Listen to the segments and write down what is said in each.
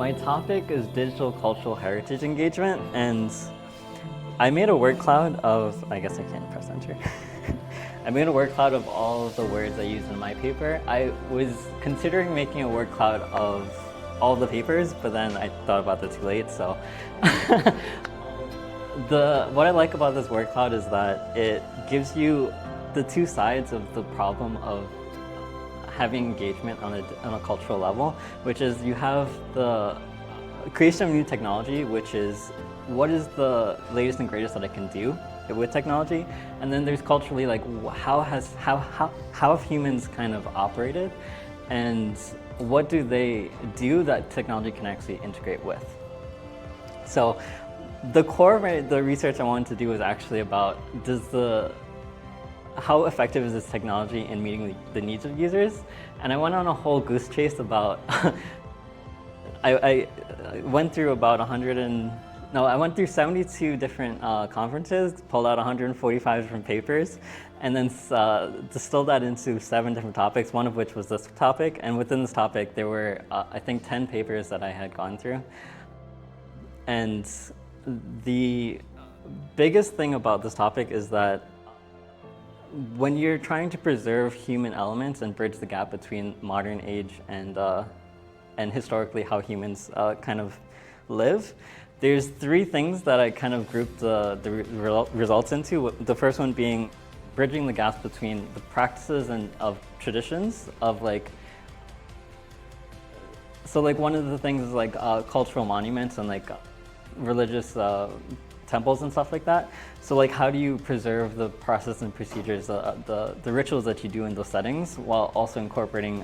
My topic is digital cultural heritage engagement, and I made a word cloud of, I guess I can't press enter. I made a word cloud of all of the words I used in my paper. I was considering making a word cloud of all the papers, but then I thought about it too late, so. What I like about this word cloud is that it gives you the two sides of the problem of having engagement on a cultural level, which is you have the creation of new technology, which is what is the latest and greatest that I can do with technology, and then there's culturally like how have humans kind of operated, and what do they do that technology can actually integrate with. So the core of the research I wanted to do was actually about how effective is this technology in meeting the needs of users? And I went on a whole goose chase about, I went through about I went through 72 different conferences, pulled out 145 different papers, and then distilled that into 7 different topics, one of which was this topic. And within this topic, there were, I think, 10 papers that I had gone through. And the biggest thing about this topic is that when you're trying to preserve human elements and bridge the gap between modern age and historically how humans kind of live, there's 3 things that I kind of grouped the results into. The first one being bridging the gaps between the practices and of traditions of like, so like one of the things is like cultural monuments and like religious temples and stuff like that. So like how do you preserve the process and procedures, the rituals that you do in those settings while also incorporating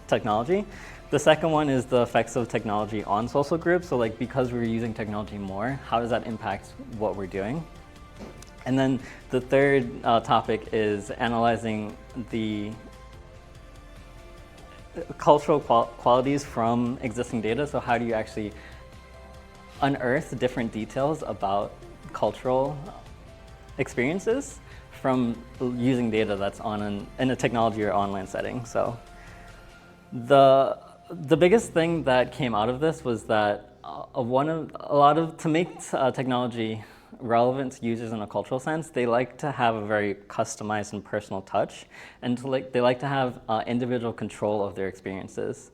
technology? The second one is the effects of technology on social groups. So like because we're using technology more, how does that impact what we're doing? And then the third topic is analyzing the cultural qualities from existing data. So how do you actually unearth different details about cultural experiences from using data that's in a technology or online setting. So the biggest thing that came out of this was that to make technology relevant to users in a cultural sense, they like to have a very customized and personal touch, and they like to have individual control of their experiences.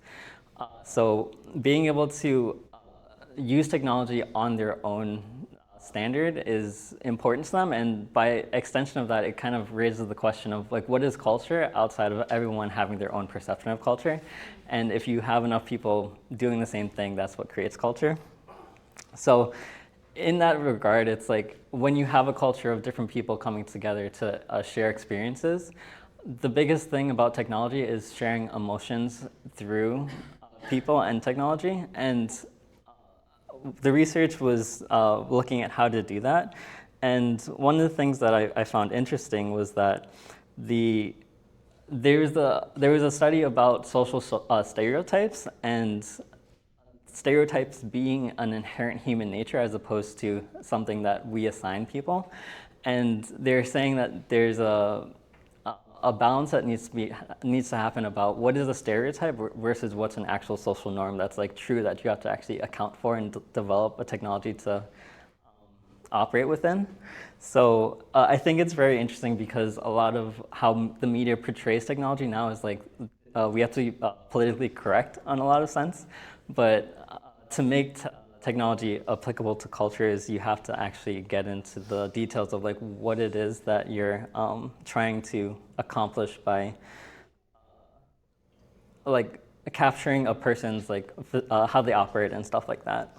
So being able to use technology on their own standard is important to them, and by extension of that, it kind of raises the question of like, what is culture outside of everyone having their own perception of culture? And if you have enough people doing the same thing, that's what creates culture. So in that regard, it's like when you have a culture of different people coming together to share experiences, the biggest thing about technology is sharing emotions through people and technology. And the research was looking at how to do that. And one of the things that I found interesting was that there was a study about social stereotypes, and stereotypes being an inherent human nature as opposed to something that we assign people. And they're saying that there's a balance that needs to happen about what is a stereotype versus what's an actual social norm that's like true that you have to actually account for and develop a technology to operate within. So I think it's very interesting because a lot of how the media portrays technology now is like we have to be politically correct on a lot of sense, but to make technology applicable to cultures, you have to actually get into the details of like what it is that you're trying to accomplish by like capturing a person's like how they operate and stuff like that.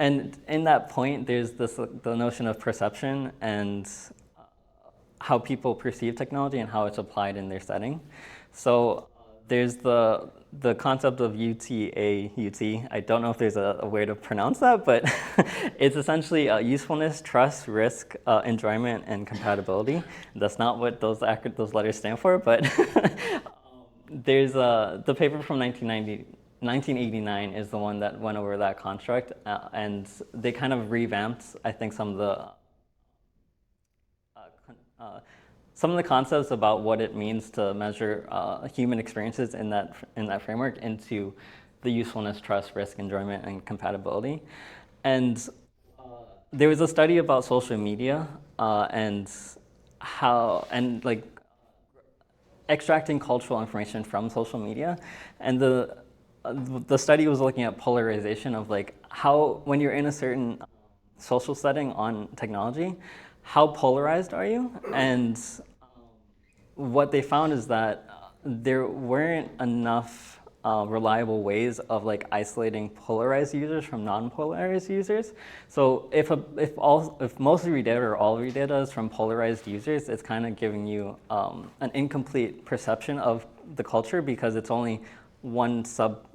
And in that point, there's the notion of perception and how people perceive technology and how it's applied in their setting. So there's the concept of UTAUT. I don't know if there's a way to pronounce that, but it's essentially usefulness, trust, risk, enjoyment, and compatibility. That's not what those letters stand for, but there's the paper from 1989 is the one that went over that construct, and they kind of revamped, I think, some of the some of the concepts about what it means to measure human experiences in that framework into the usefulness, trust, risk, enjoyment, and compatibility. And there was a study about social media and how, and like extracting cultural information from social media. And the study was looking at polarization of like how, when you're in a certain social setting on technology, how polarized are you? And what they found is that there weren't enough reliable ways of like isolating polarized users from non-polarized users. So if most of your data or all of your data is from polarized users, it's kind of giving you an incomplete perception of the culture because it's only one sub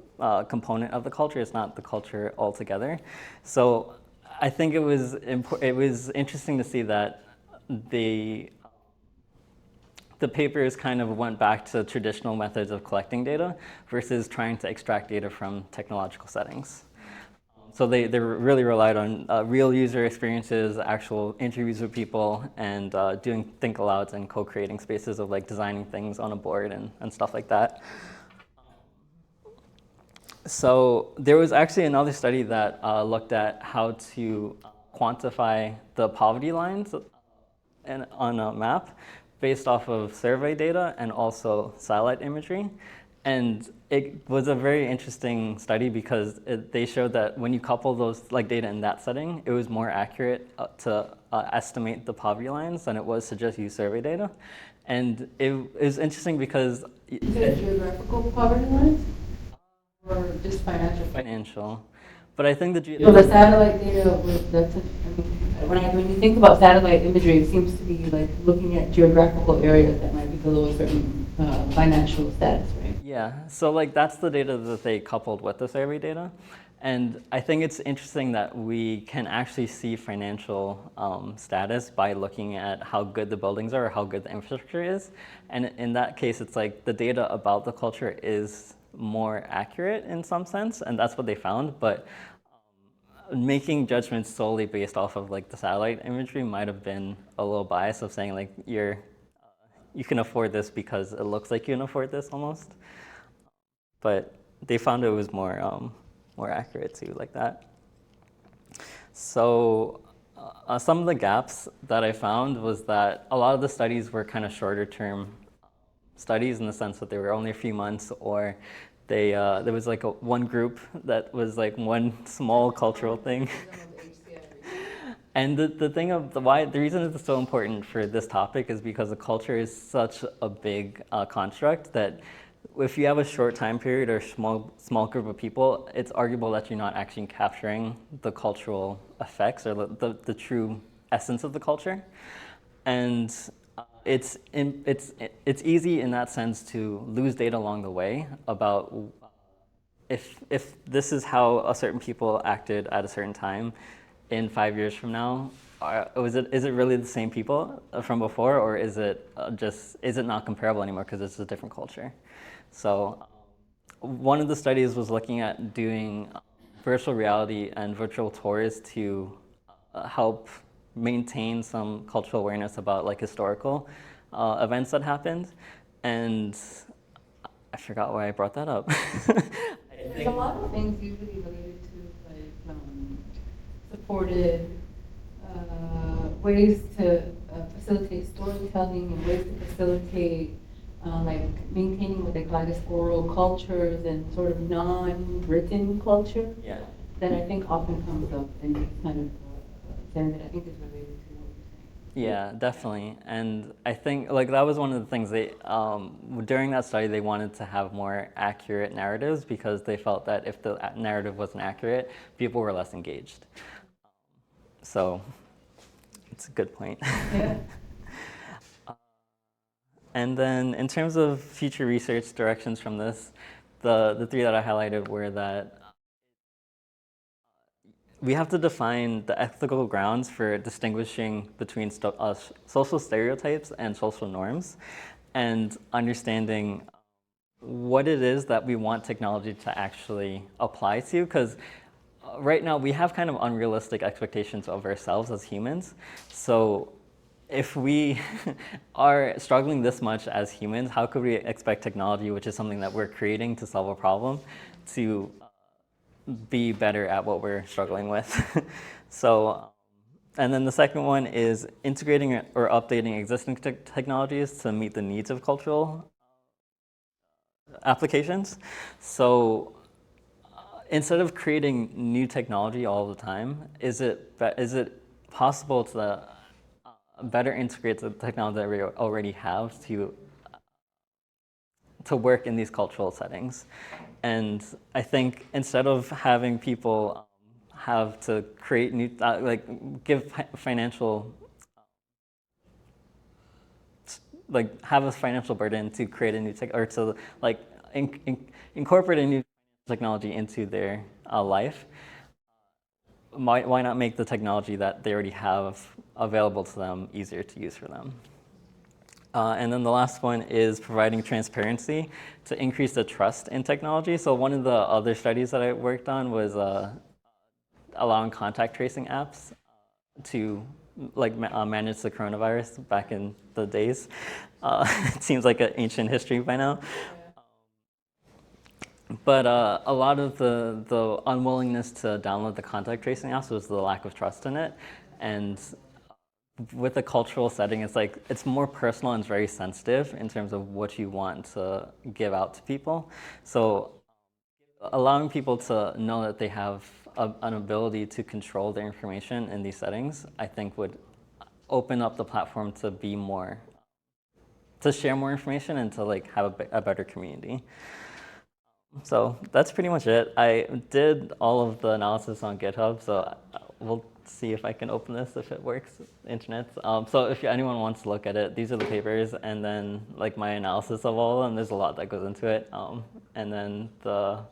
component of the culture. It's not the culture altogether. So I think it was interesting to see that the papers kind of went back to traditional methods of collecting data versus trying to extract data from technological settings. So they really relied on real user experiences, actual interviews with people, and doing think alouds and co-creating spaces of like designing things on a board and stuff like that. So there was actually another study that looked at how to quantify the poverty lines on a map based off of survey data and also satellite imagery. And it was a very interesting study because they showed that when you couple those like data in that setting, it was more accurate to estimate the poverty lines than it was to just use survey data. And it was interesting because— Is it geographical poverty lines or just financial? Financial. But I think So the satellite data when you think about satellite imagery, it seems to be like looking at geographical areas that might be below a certain financial status, right? Yeah, so like that's the data that they coupled with the survey data. And I think it's interesting that we can actually see financial status by looking at how good the buildings are or how good the infrastructure is. And in that case, it's like the data about the culture is more accurate in some sense, and that's what they found. But making judgments solely based off of like the satellite imagery might have been a little biased of saying like you can afford this because it looks like you can afford this almost. But they found it was more accurate too, like that. So some of the gaps that I found was that a lot of the studies were kind of shorter term studies in the sense that they were only a few months, or there was like one group that was like one small cultural thing. And the thing of the reason it's so important for this topic is because the culture is such a big construct that if you have a short time period or small group of people, it's arguable that you're not actually capturing the cultural effects or the true essence of the culture. And it's easy in that sense to lose data along the way about if this is how a certain people acted at a certain time in 5 years from now. Is it really the same people from before, or is it not comparable anymore because it's a different culture? So one of the studies was looking at doing virtual reality and virtual tours to help maintain some cultural awareness about like historical events that happened. And I forgot why I brought that up. There's a lot of things usually related to like supported ways to facilitate storytelling and ways to facilitate like maintaining what they call oral cultures and sort of non-written culture. Yeah. That I think often comes up and kind of saying that I think is related to what you're saying. Yeah, definitely. And I think like that was one of the things they during that study they wanted to have more accurate narratives because they felt that if the narrative wasn't accurate, people were less engaged. So it's a good point. Yeah. And then in terms of future research directions from this, the three that I highlighted were that we have to define the ethical grounds for distinguishing between social stereotypes and social norms, and understanding what it is that we want technology to actually apply to, because right now we have kind of unrealistic expectations of ourselves as humans. So if we are struggling this much as humans, how could we expect technology, which is something that we're creating to solve a problem, to be better at what we're struggling with? So, and then the second one is integrating or updating existing technologies to meet the needs of cultural applications. So instead of creating new technology all the time, is it possible to better integrate the technology that we already have to work in these cultural settings? And I think instead of having people have to create new, give financial, have a financial burden to create a new tech, or to incorporate a new technology into their life, why not make the technology that they already have available to them easier to use for them? And then the last one is providing transparency to increase the trust in technology. So one of the other studies that I worked on was allowing contact tracing apps to manage the coronavirus back in the days. It seems like an ancient history by now. But a lot of the unwillingness to download the contact tracing apps was the lack of trust in it. And with a cultural setting, it's more personal and it's very sensitive in terms of what you want to give out to people. So allowing people to know that they have an ability to control their information in these settings, I think would open up the platform to be more, to share more information and to have a better community. So that's pretty much it. I did all of the analysis on GitHub, so we'll see if I can open this, if it works, internet. So if anyone wants to look at it, these are the papers, and then my analysis of all of them, there's a lot that goes into it. And then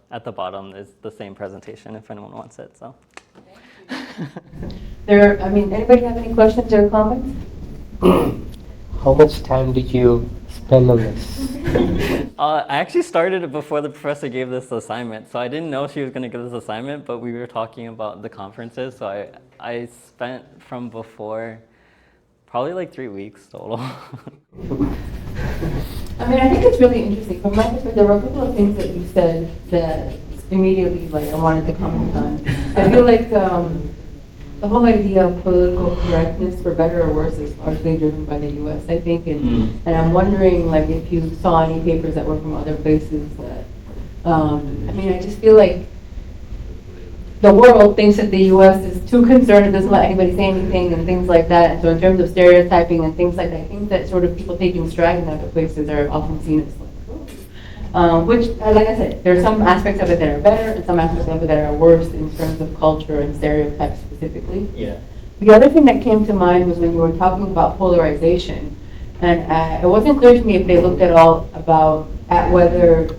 at the bottom is the same presentation if anyone wants it. So. Anybody have any questions or comments? How much time did you spend on this? I actually started it before the professor gave this assignment, so I didn't know she was going to give this assignment, but we were talking about the conferences, so I spent from before probably 3 weeks total. I think it's really interesting. From my perspective, there were a couple of things that you said that immediately I wanted to comment on. I feel like the whole idea of political correctness, for better or worse, is largely driven by the U.S., I think, and I'm wondering if you saw any papers that were from other places that, I just feel like the world thinks that the U.S. is too concerned and doesn't let anybody say anything and things like that, and so in terms of stereotyping and things like that, I think that sort of people taking stride in other places are often seen as which, like I said, there are some aspects of it that are better and some aspects of it that are worse in terms of culture and stereotypes specifically. Yeah. The other thing that came to mind was when you were talking about polarization, and it wasn't clear to me if they looked at all at whether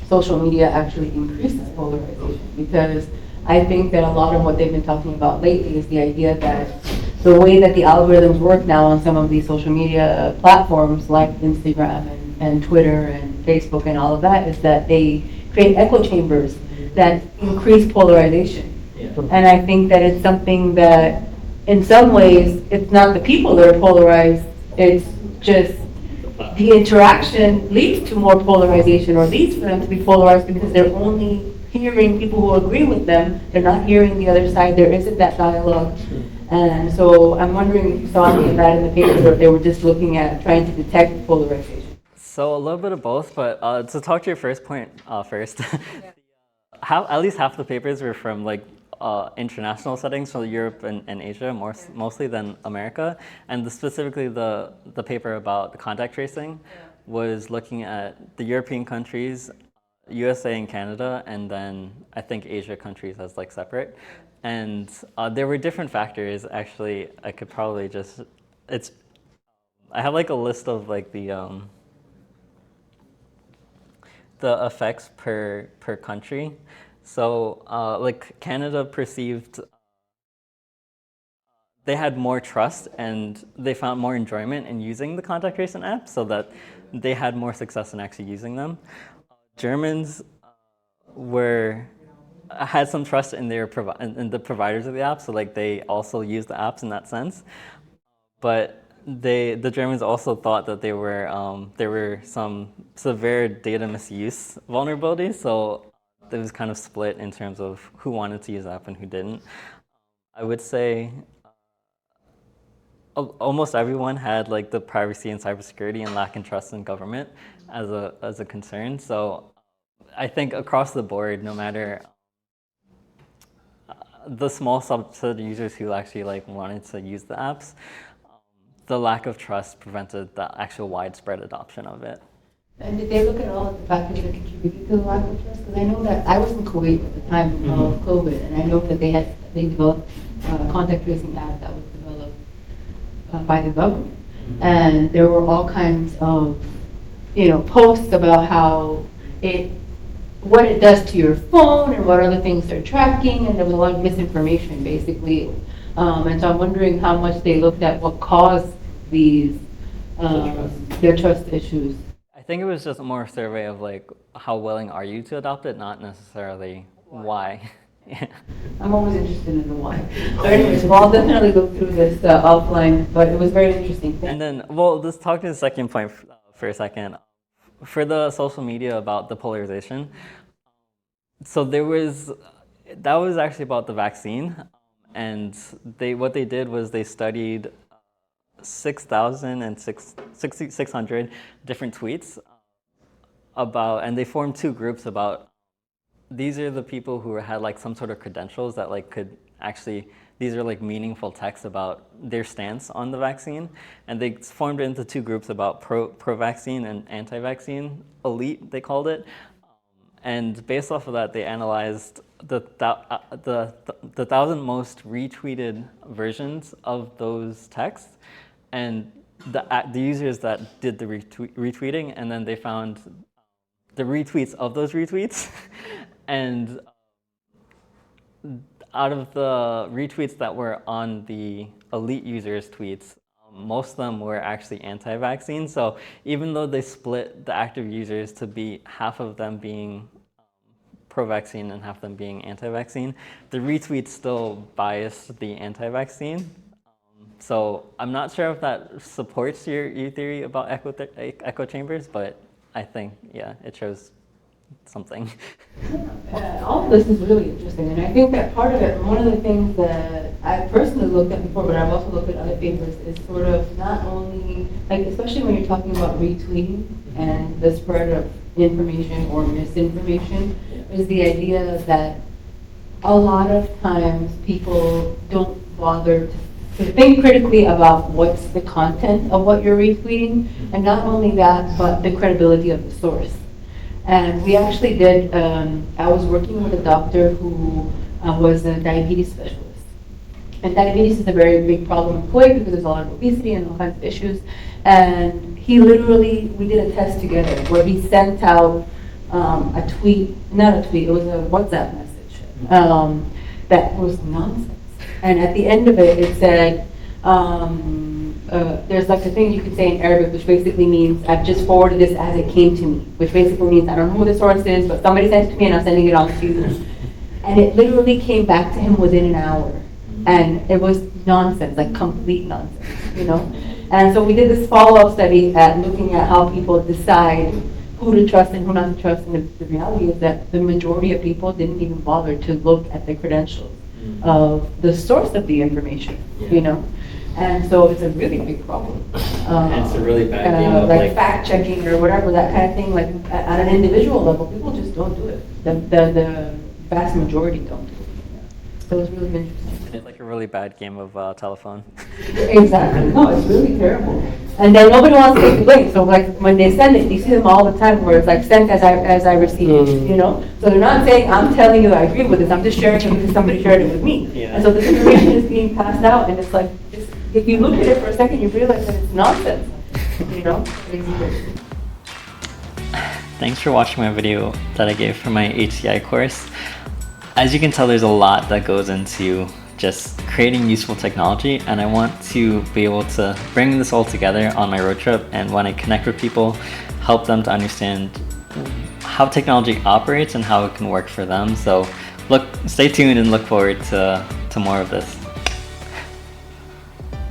social media actually increases polarization, because I think that a lot of what they've been talking about lately is the idea that the way that the algorithms work now on some of these social media platforms like Instagram and Twitter and Facebook and all of that is that they create echo chambers that increase polarization. Yeah. And I think that it's something that in some ways it's not the people that are polarized, it's just the interaction leads to more polarization or leads for them to be polarized because they're only hearing people who agree with them, they're not hearing the other side, there isn't that dialogue. And so I'm wondering if you saw any of that in the papers or if they were just looking at trying to detect polarization. So a little bit of both, but to talk to your first point first, at least half the papers were from international settings, so Europe and Asia mostly than America, and specifically the paper about the contact tracing was looking at the European countries, USA and Canada, and then I think Asia countries as separate. And there were different factors. Actually, I could probably I have a list of the effects per country. So Canada perceived they had more trust and they found more enjoyment in using the contact tracing app, so that they had more success in actually using them. Germans had some trust in in the providers of the app, so they also used the apps in that sense. But the Germans also thought that there were some severe data misuse vulnerabilities, so it was kind of split in terms of who wanted to use the app and who didn't. I would say almost everyone had like the privacy and cybersecurity and lack in trust in government as a concern. So I think across the board, no matter the small subset of users who actually like wanted to use the apps, the lack of trust prevented the actual widespread adoption of it. And did they look at all of the factors that contributed to the lack of trust? Because I know that I was in Kuwait at the time of COVID, and I know that they developed a contact tracing app that was developed by the government, and there were all kinds of posts about how what it does to your phone and what other things they're tracking, and there was a lot of misinformation basically. And so I'm wondering how much they looked at what caused these their trust issues. I think it was just more a survey of like how willing are you to adopt it, not necessarily why. I'm always interested in the why. But anyways, we'll I'll definitely go through this offline, but it was very interesting. And then, well, let's talk to the second point for a second. For the social media about the polarization, so that was actually about the vaccine, and what they did was they studied 6,600 different tweets and they formed two groups about, these are the people who had like some sort of credentials that like could actually, these are like meaningful texts about their stance on the vaccine, and they formed it into two groups about pro-vaccine and anti-vaccine elite, they called it. And based off of that, they analyzed the 1,000 most retweeted versions of those texts and the users that did the retweeting, and then they found the retweets of those retweets. And out of the retweets that were on the elite users' tweets, most of them were actually anti-vaccine. So even though they split the active users to be half of them being pro-vaccine and half them being anti-vaccine, the retweets still biased the anti-vaccine. So I'm not sure if that supports your theory about echo chambers, but I think, yeah, it shows something. All of this is really interesting, and I think that part of it, one of the things that I personally looked at before, but I've also looked at other papers, is sort of not only, like especially when you're talking about retweeting and the spread of information or misinformation, is the idea that a lot of times people don't bother to think critically about what's the content of what you're retweeting, and not only that, but the credibility of the source. And we actually did, I was working with a doctor who was a diabetes specialist. And diabetes is a very big problem in Kuwait because there's a lot of obesity and all kinds of issues. And he literally, we did a test together where he sent out a tweet, not a tweet, it was a WhatsApp message that was nonsense. And at the end of it, it said, there's like a thing you could say in Arabic, which basically means, I've just forwarded this as it came to me, which basically means, I don't know who the source is, but somebody sent it to me and I'm sending it on to you. And it literally came back to him within an hour. And it was nonsense, like complete nonsense, you know? And so we did this follow-up study at looking at how people decide who to trust and who not to trust. And the reality is that the majority of people didn't even bother to look at the credentials of the source of the information, you know? And so it's a really big problem. And it's a really bad game like fact checking or whatever, that kind of thing, like at an individual level, people just don't do it. The vast majority don't do it. So it's really interesting. It's like a really bad game of telephone. Exactly. No, it's really terrible. And then nobody wants to take the blame. So like when they send it, you see them all the time where it's like sent as I received it, you know? So they're not saying, I'm telling you I agree with this, I'm just sharing it because somebody shared it with me. Yeah. And so this information is being passed out, and it's like, if you look at it for a second, you realize that it's nonsense, you know? Thanks for watching my video that I gave for my HCI course. As you can tell, there's a lot that goes into just creating useful technology, and I want to be able to bring this all together on my road trip, and when I connect with people, help them to understand how technology operates and how it can work for them. So stay tuned and look forward to more of this.